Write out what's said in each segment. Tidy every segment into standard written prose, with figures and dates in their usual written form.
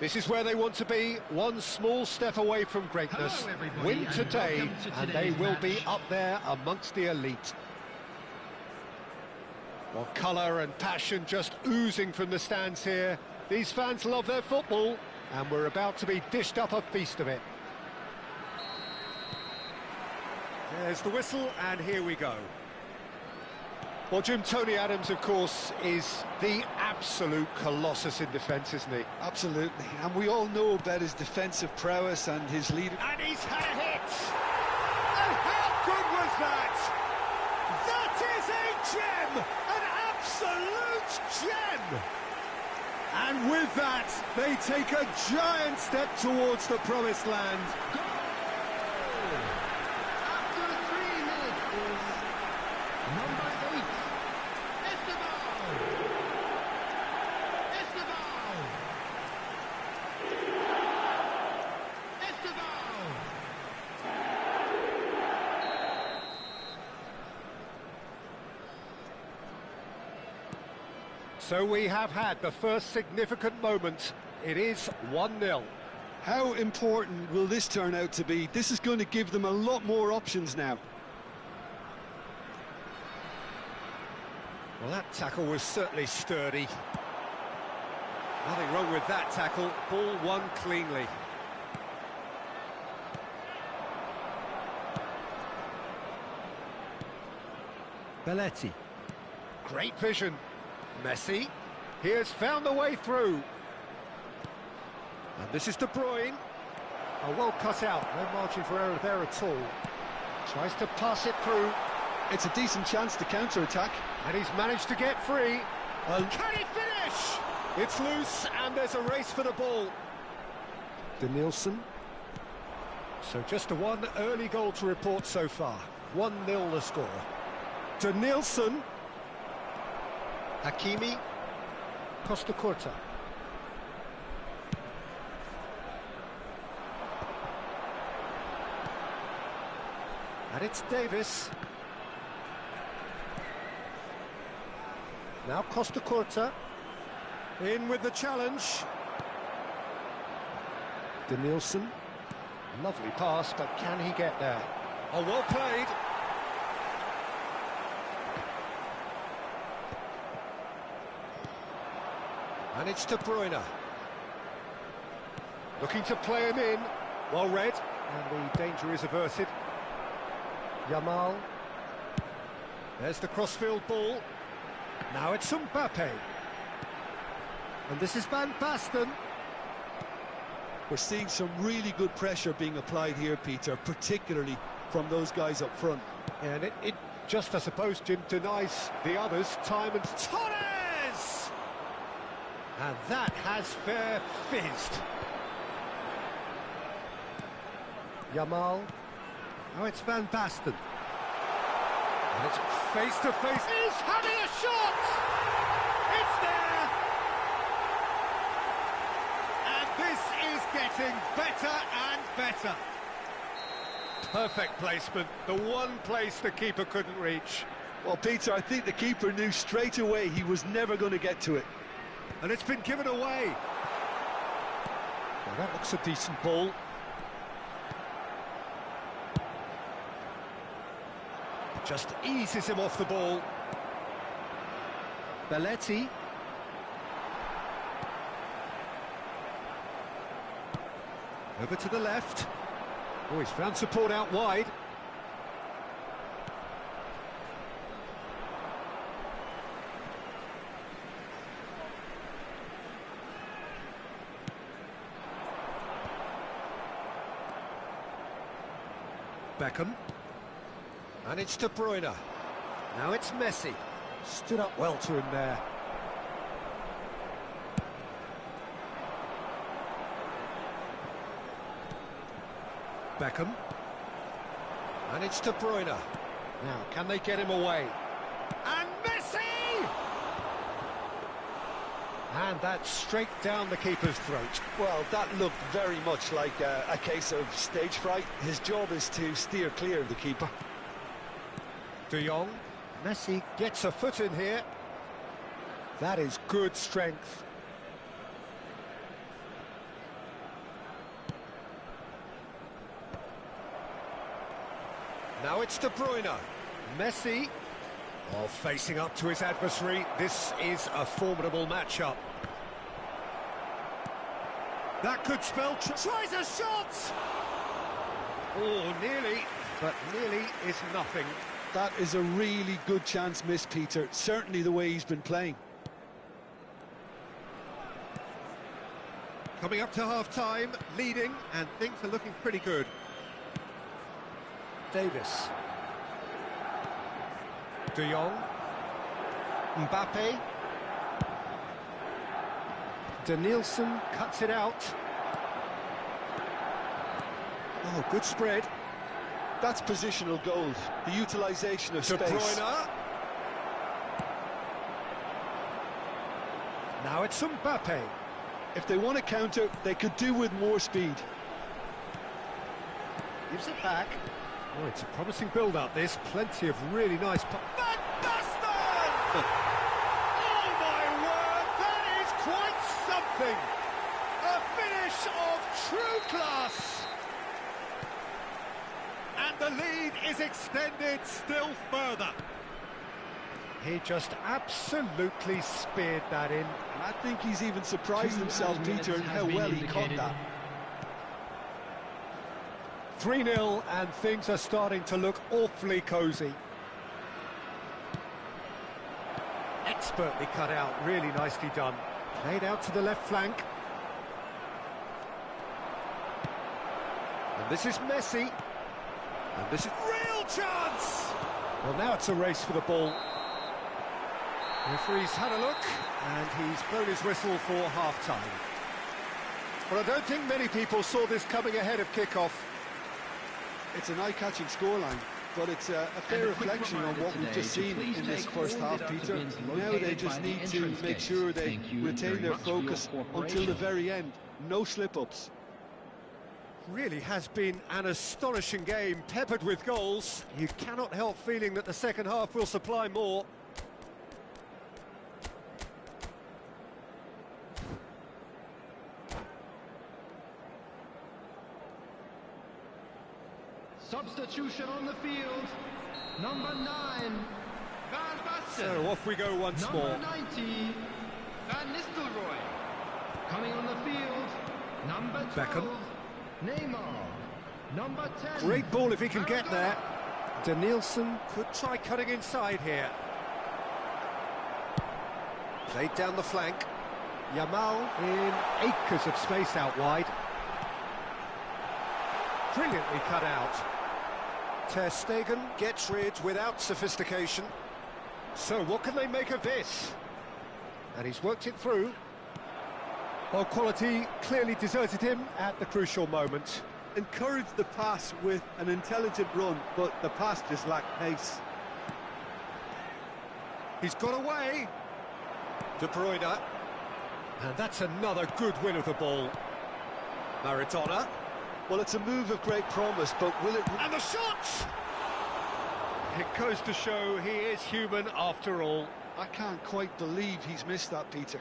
This is where they want to be, one small step away from greatness. Win today, and they will be up there amongst the elite. Well, colour and passion just oozing from the stands here. These fans love their football, and we're about to be dished up a feast of it. There's the whistle, and here we go. Well, Jim, Tony Adams, of course, is the absolute colossus in defence, isn't he? Absolutely, and we all know about his defensive prowess and his lead. And he's had a hit! And how good was that? That is a gem! An absolute gem! And with that, they take a giant step towards the promised land. After 3 minutes is number 8. So we have had the first significant moment. It is 1-0. How important will this turn out to be? This is going to give them a lot more options now. Well, that tackle was certainly sturdy. Nothing wrong with that tackle. Ball won cleanly. Belletti. Great vision. Messi. He has found a way through. And this is De Bruyne. Oh, well cut out. No margin for error there at all. Tries to pass it through. It's a decent chance to counter-attack. And he's managed to get free. Can he finish? It's loose, and there's a race for the ball. Denilson. So just a one early goal to report so far. 1-0 the score. Denilson. Hakimi. Costa Curta. And it's Davis. Now Costa Curta. In with the challenge. Denilson. Lovely pass, but can he get there? Oh, well played. And it's De Bruyne. Looking to play him in. Well read. And the danger is averted. Yamal. There's the crossfield ball. Now it's Mbappe. And this is Van Basten. We're seeing some really good pressure being applied here, Peter, particularly from those guys up front. And it just, I suppose, Jim, denies the others time and... Torres! And that has fair fizzed. Yamal. Oh, it's Van Basten. And it's face-to-face. He's having a shot! It's there! And this is getting better and better. Perfect placement, the one place the keeper couldn't reach. Well, Peter, I think the keeper knew straight away he was never going to get to it. And it's been given away. Well, that looks a decent ball. Just eases him off the ball. Belletti. Over to the left. Oh, he's found support out wide. Beckham. And it's De Bruyne. Now it's Messi. Stood up well to him there. Beckham. And it's De Bruyne. Now, can they get him away? And Messi! And that's straight down the keeper's throat. Well, that looked very much like a case of stage fright. His job is to steer clear of the keeper. De Jong. Messi gets a foot in here. That is good strength. Now it's De Bruyne. Messi. Oh, facing up to his adversary. This is a formidable matchup. That could spell... Tries a shot! Oh, nearly, but nearly is nothing. That is a really good chance missed, Peter. Certainly the way he's been playing. Coming up to half-time, leading, and things are looking pretty good. Davis. De Jong. Mbappe. Danielson cuts it out. Oh, good spread. That's positional gold, the utilisation of De space. Bruyne. Now it's Mbappe. If they want to counter, they could do with more speed. Gives it back. Oh, it's a promising build-up, this. Plenty of really nice... Van Basten! Oh, my word, that is quite something! A finish of true class! And the lead is extended still further. He just absolutely speared that in. And I think he's even surprised himself, Peter, in how well he caught that. 3-0, and things are starting to look awfully cosy. Expertly cut out, really nicely done. Played out to the left flank. And this is Messi. And this is real chance! Well, now it's a race for the ball. Referee's had a look, and he's blown his whistle for half-time. Well, I don't think many people saw this coming ahead of kick-off. It's an eye-catching scoreline, but it's a fair reflection on what we've just seen in this first half, Peter. Now they just need to make sure they retain their focus until the very end. No slip-ups. Really has been an astonishing game, peppered with goals. You cannot help feeling that the second half will supply more. Substitution on the field. Number 9, Van Basten. So off we go once Number more. 90, Van Nistelrooy. Coming on the field, number 12, Beckham. Neymar. Number 10. Great ball if he can get Maradona. there. Danielson could try cutting inside here. Played down the flank. Yamal in acres of space out wide. Brilliantly cut out. Ter Stegen gets rid without sophistication. So what can they make of this? And he's worked it through. Well, quality clearly deserted him at the crucial moment. Encouraged the pass with an intelligent run, but the pass just lacked pace. He's got away. De Bruyne. And that's another good win of the ball. Maradona. Well, it's a move of great promise, but will it... And the shot! It goes to show he is human after all. I can't quite believe he's missed that, Peter.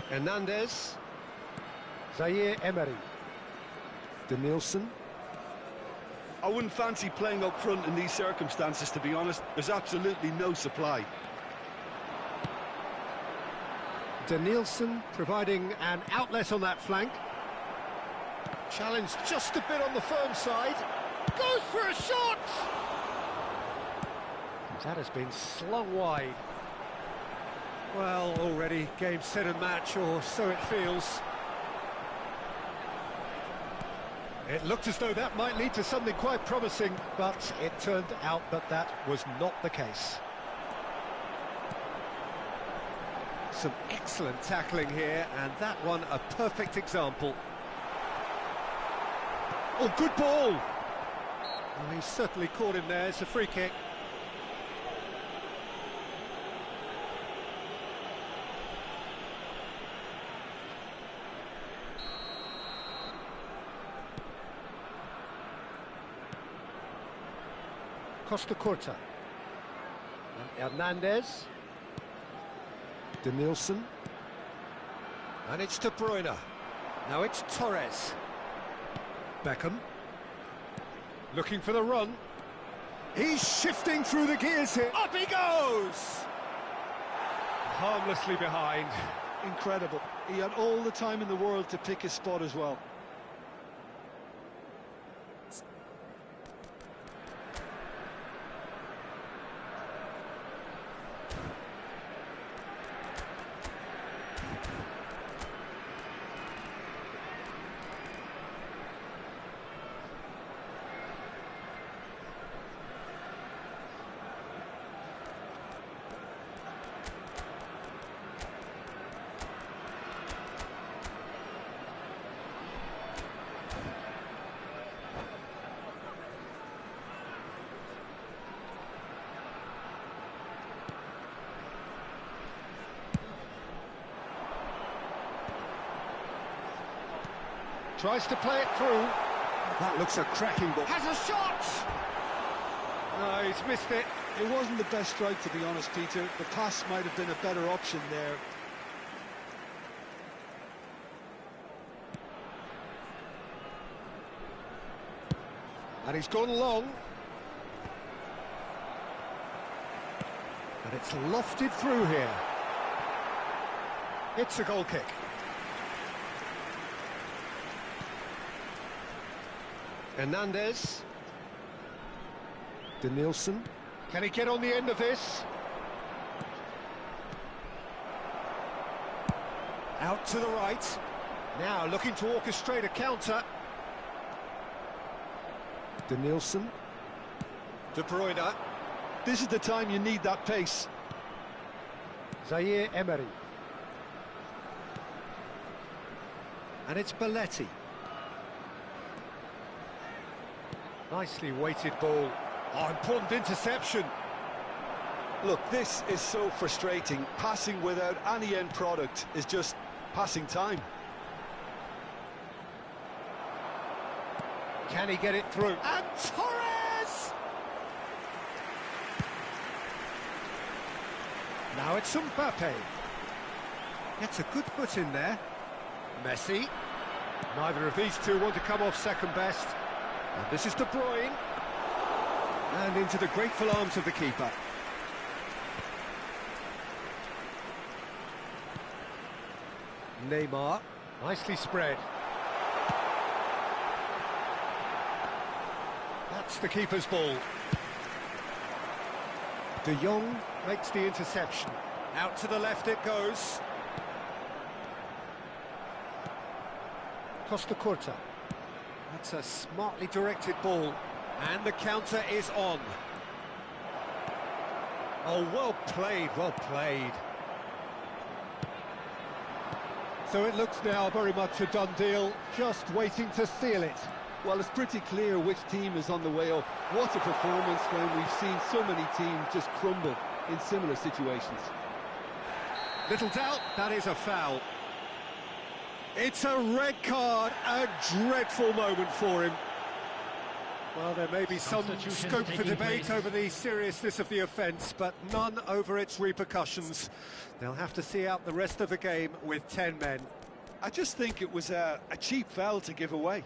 Hernandez. Zaire Emery. Danielson. I wouldn't fancy playing up front in these circumstances, to be honest. There's absolutely no supply. Danielson providing an outlet on that flank. Challenge just a bit on the firm side. Goes for a shot! That has been slung wide. Well, already game, set and match, or so it feels. It looked as though that might lead to something quite promising, but it turned out that that was not the case. Some excellent tackling here, and that one a perfect example. Oh, good ball! Well, he's certainly caught him there. It's a free kick. Costa Curta. And Hernandez. Danielson. And it's De Bruyne. Now it's Torres. Beckham. Looking for the run. He's shifting through the gears here. Up he goes! Harmlessly behind. Incredible. He had all the time in the world to pick his spot as well. Tries to play it through. That looks a cracking ball. Has a shot! No, he's missed it. It wasn't the best strike, to be honest, Peter. The pass might have been a better option there. And he's gone long. And it's lofted through here. It's a goal kick. Hernandez. Danielson. Can he get on the end of this? Out to the right. Now looking to orchestrate a counter. Danielson. De Bruyne. This is the time you need that pace. Zaire Emery. And it's Belletti. Nicely weighted ball. Oh, important interception. Look, this is so frustrating. Passing without any end product is just passing time. Can he get it through? And Torres! Now it's Mbappe. Gets a good foot in there. Messi. Neither of these two want to come off second best. And this is De Bruyne. And into the grateful arms of the keeper. Neymar. Nicely spread. That's the keeper's ball. De Jong makes the interception. Out to the left it goes. Costa Curta. That's a smartly directed ball. And the counter is on. Oh, well played, well played. So it looks now very much a done deal, just waiting to seal it. Well, it's pretty clear which team is on the way up. What a performance when we've seen so many teams just crumble in similar situations. Little doubt, that is a foul. It's a red card, a dreadful moment for him. Well, there may be some scope for debate over the seriousness of the offence, but none over its repercussions. They'll have to see out the rest of the game with 10 men. I just think it was a cheap foul to give away.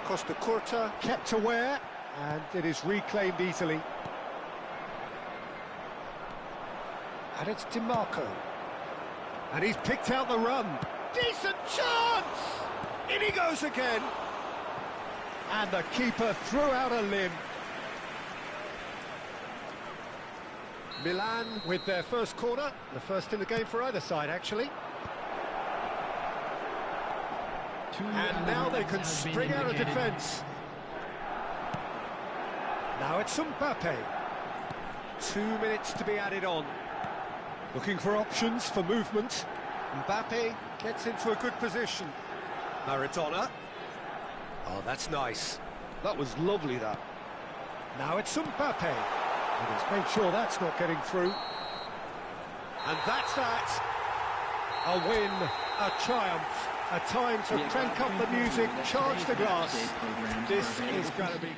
Costa Curta kept aware, and it is reclaimed easily. And it's DiMarco. And he's picked out the run. Decent chance! In he goes again. And the keeper threw out a limb. Milan with their first corner, the first in the game for either side, actually. And now they can spring out of defence. Now it's Mbappe. 2 minutes to be added on. Looking for options for movement. Mbappe gets into a good position. Maradona. Oh, that's nice. That was lovely, that. Now it's Mbappe. And he's made sure that's not getting through. And that's that. A win, A triumph, a time to crank up the music, charge the glass. This is going to be...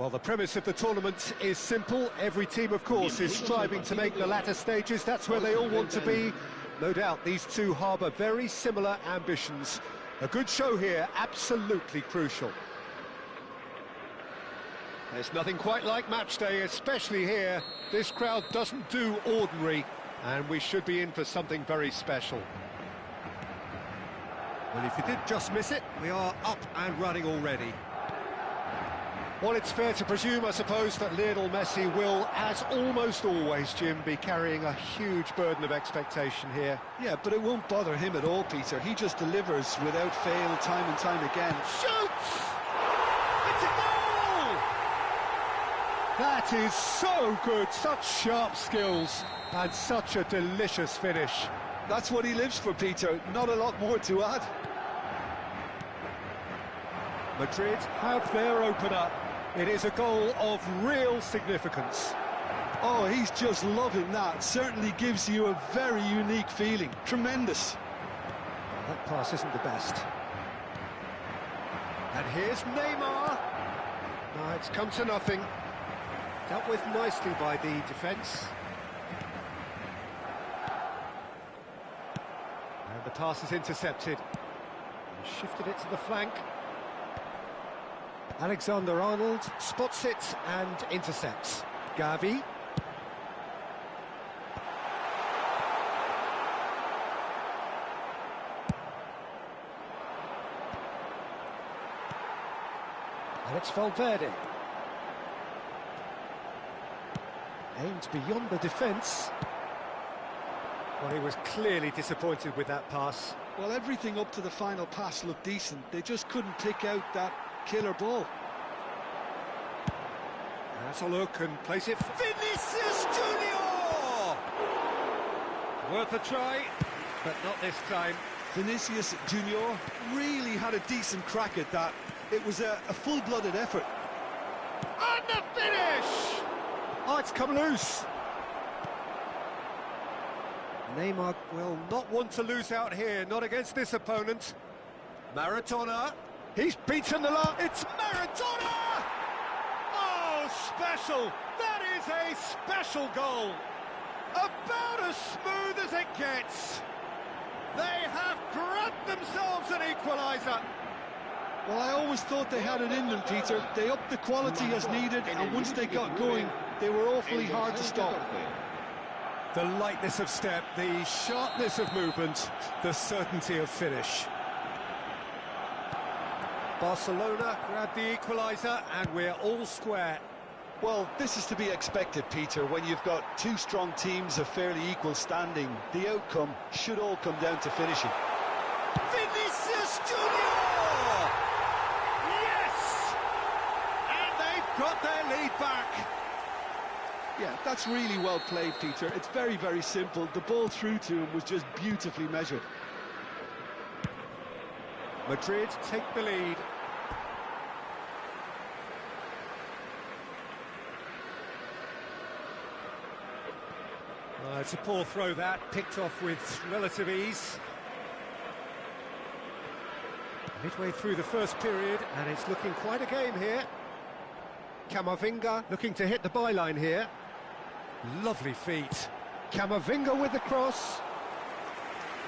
Well, the premise of the tournament is simple. Every team, of course, is striving to make the latter stages. That's where they all want to be. No doubt these two harbour very similar ambitions. A good show here, absolutely crucial. There's nothing quite like match day, especially here. This crowd doesn't do ordinary, and we should be in for something very special. Well, if you did just miss it, we are up and running already. Well, it's fair to presume, I suppose, that Lionel Messi will, as almost always, Jim, be carrying a huge burden of expectation here. Yeah, but it won't bother him at all, Peter. He just delivers without fail, time and time again. Shoots! It's a goal! That is so good, such sharp skills, and such a delicious finish. That's what he lives for, Peter. Not a lot more to add. Madrid have their opener. It is a goal of real significance. Oh, he's just loving that. Certainly gives you a very unique feeling. Tremendous. Well, that pass isn't the best. And here's Neymar. No, it's come to nothing. Dealt with nicely by the defence. And the pass is intercepted. He shifted it to the flank. Alexander-Arnold spots it and intercepts. Gavi. And it's Valverde. Aimed beyond the defence. Well, he was clearly disappointed with that pass. Well, everything up to the final pass looked decent. They just couldn't pick out that killer ball. That's a look and place it. Vinicius Junior! Worth a try, but not this time. Vinicius Junior really had a decent crack at that. It was a full-blooded effort. And the finish! Oh, it's come loose. Neymar will not want to lose out here, not against this opponent. Maradona. He's beaten the line. It's Maradona! Oh, special! That is a special goal. About as smooth as it gets. They have grabbed themselves an equaliser. Well, I always thought they had it in them, Peter. They upped the quality as needed, and once they got going, they were awfully hard to stop. The lightness of step, the sharpness of movement, the certainty of finish. Barcelona grabbed the equaliser, and we're all square. Well, this is to be expected, Peter. When you've got two strong teams of fairly equal standing, the outcome should all come down to finishing. Vinicius Junior! Yes! And they've got their lead back. Yeah, that's really well played, Peter. It's very, very simple. The ball through to him was just beautifully measured. Madrid take the lead. It's a poor throw that, picked off with relative ease. Midway through the first period, and it's looking quite a game here. Camavinga looking to hit the byline here. Lovely feet. Camavinga with the cross.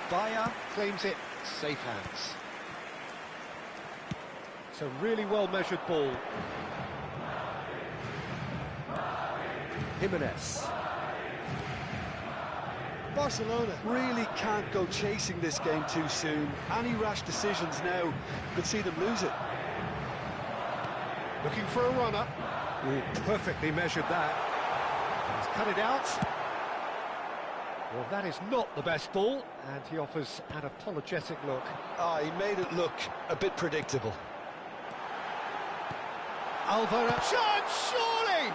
Bayer claims it, safe hands. It's a really well-measured ball. Jimenez. Barcelona really can't go chasing this game too soon. Any rash decisions now could see them lose it. Looking for a runner. Ooh, perfectly measured that. He's cut it out. Well, that is not the best ball, and he offers an apologetic look. He made it look a bit predictable. Alvaro, chance, surely!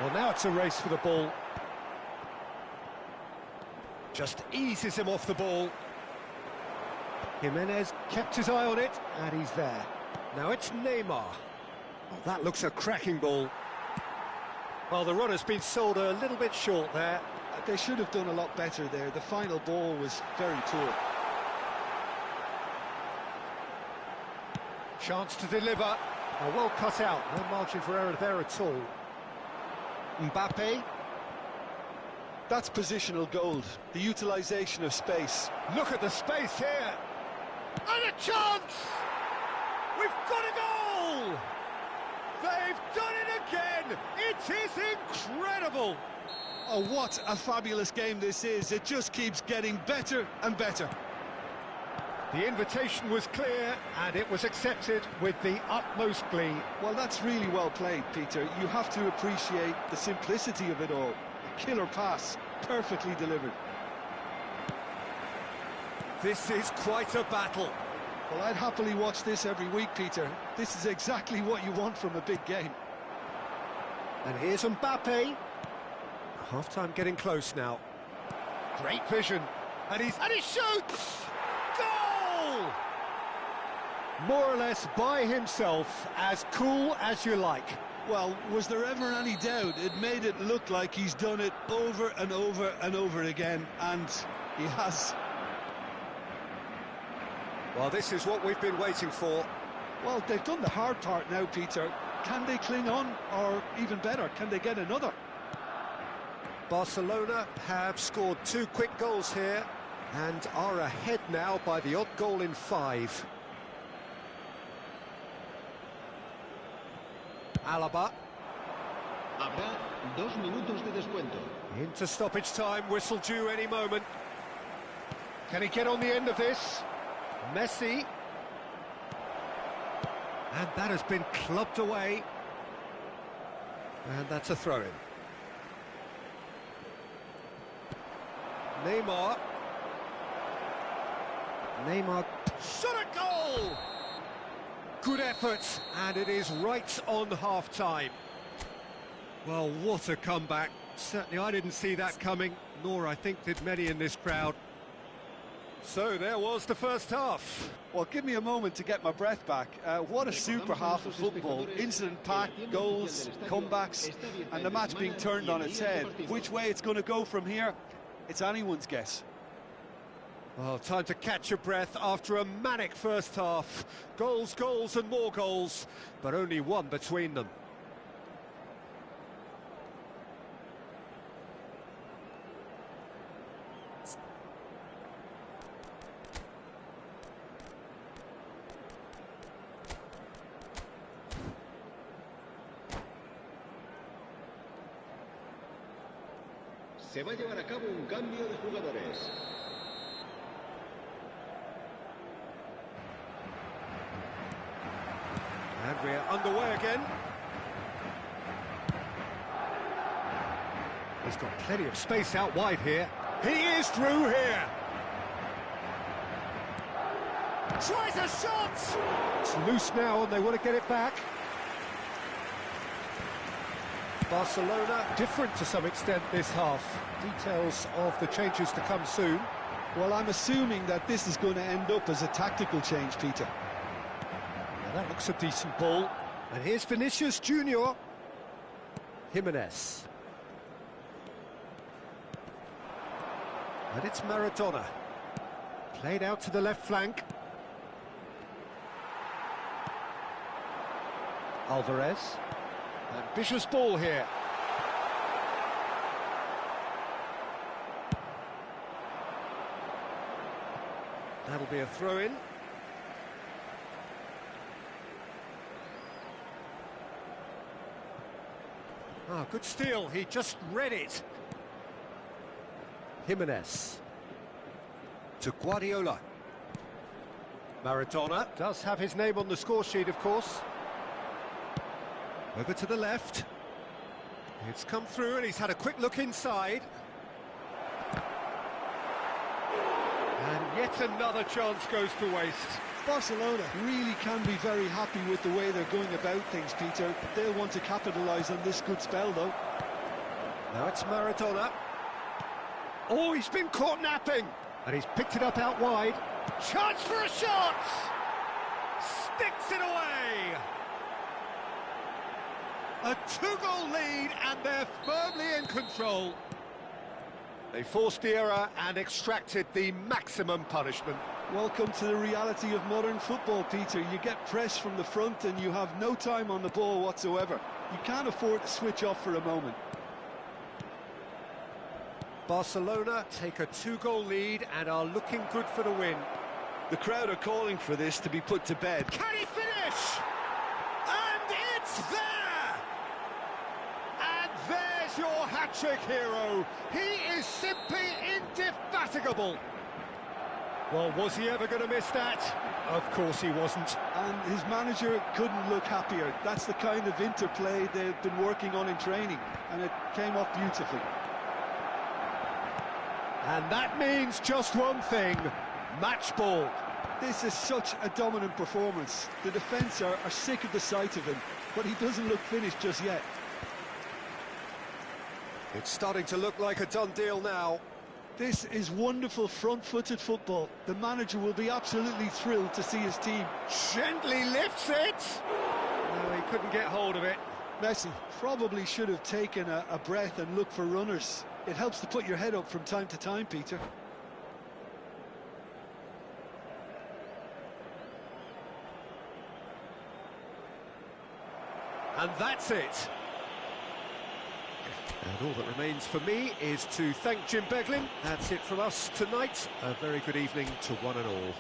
Well, now it's a race for the ball. Just eases him off the ball. Jimenez kept his eye on it, and he's there. Now it's Neymar. Oh, that looks a cracking ball. Well, the runner's been sold a little bit short there. They should have done a lot better there. The final ball was very poor. Chance to deliver. Well cut out, no margin for error there at all. Mbappe. That's positional gold, the utilisation of space. Look at the space here. And a chance! We've got a goal! They've done it again! It is incredible! Oh, what a fabulous game this is. It just keeps getting better and better. The invitation was clear, and it was accepted with the utmost glee. Well, that's really well played, Peter. You have to appreciate the simplicity of it all. A killer pass, perfectly delivered. This is quite a battle. Well, I'd happily watch this every week, Peter. This is exactly what you want from a big game. And here's Mbappe. Half-time getting close now. Great vision. And he shoots! Goal! More or less by himself, as cool as you like. Well, was there ever any doubt? It made it look like he's done it over and over and over again, and he has. Well, this is what we've been waiting for. Well, they've done the hard part now, Peter. Can they cling on, or even better, can they get another? Barcelona have scored 2 quick goals here and are ahead now by the odd goal in 5. Alaba. Habrá 2 minutos de descuento. Into stoppage time, whistle due any moment. Can he get on the end of this? Messi. And that has been clubbed away. And that's a throw-in. Neymar. Shot a goal! Good effort, and it is right on half-time. Well, what a comeback. Certainly I didn't see that coming, nor I think did many in this crowd. So there was the first half. Well, give me a moment to get my breath back. What a super half of football. Incident-packed, goals, comebacks, and the match being turned on its head. Which way it's going to go from here, it's anyone's guess. Well, time to catch your breath after a manic first half. Goals, goals and more goals, but only one between them. Se va a llevar a cabo un cambio de jugadores. And we're underway again. He's got plenty of space out wide here. He is through here. Tries a shot! It's loose now and they want to get it back. Barcelona different to some extent this half. Details of the changes to come soon. Well, I'm assuming that this is going to end up as a tactical change, Peter. Now that looks a decent ball. And here's Vinicius Junior. Jimenez. And it's Maradona. Played out to the left flank. Alvarez. Ambitious ball here. That'll be a throw-in. Ah, good steal. He just read it. Jimenez. To Guardiola. Maradona does have his name on the score sheet, of course. Over to the left. It's come through and he's had a quick look inside. And yet another chance goes to waste. Barcelona really can be very happy with the way they're going about things, Peter. They'll want to capitalise on this good spell, though. Now it's Maradona. Oh, he's been caught napping. And he's picked it up out wide. Chance for a shot! Sticks it away! A 2-goal lead, and they're firmly in control. They forced the error and extracted the maximum punishment. Welcome to the reality of modern football, Peter. You get pressed from the front and you have no time on the ball whatsoever. You can't afford to switch off for a moment. Barcelona take a 2-goal lead and are looking good for the win. The crowd are calling for this to be put to bed. Can he finish? And it's there! And there's your hat-trick hero. He is simply indefatigable. Well, was he ever going to miss that? Of course he wasn't. And his manager couldn't look happier. That's the kind of interplay they've been working on in training, and it came off beautifully. And that means just one thing, match ball. This is such a dominant performance. The defence are sick of the sight of him, but he doesn't look finished just yet. It's starting to look like a done deal now. This is wonderful front-footed football. The manager will be absolutely thrilled to see his team. Gently lifts it. No, he couldn't get hold of it. Messi probably should have taken a breath and looked for runners. It helps to put your head up from time to time, Peter. And that's it. And all that remains for me is to thank Jim Beglin. That's it from us tonight. A very good evening to one and all.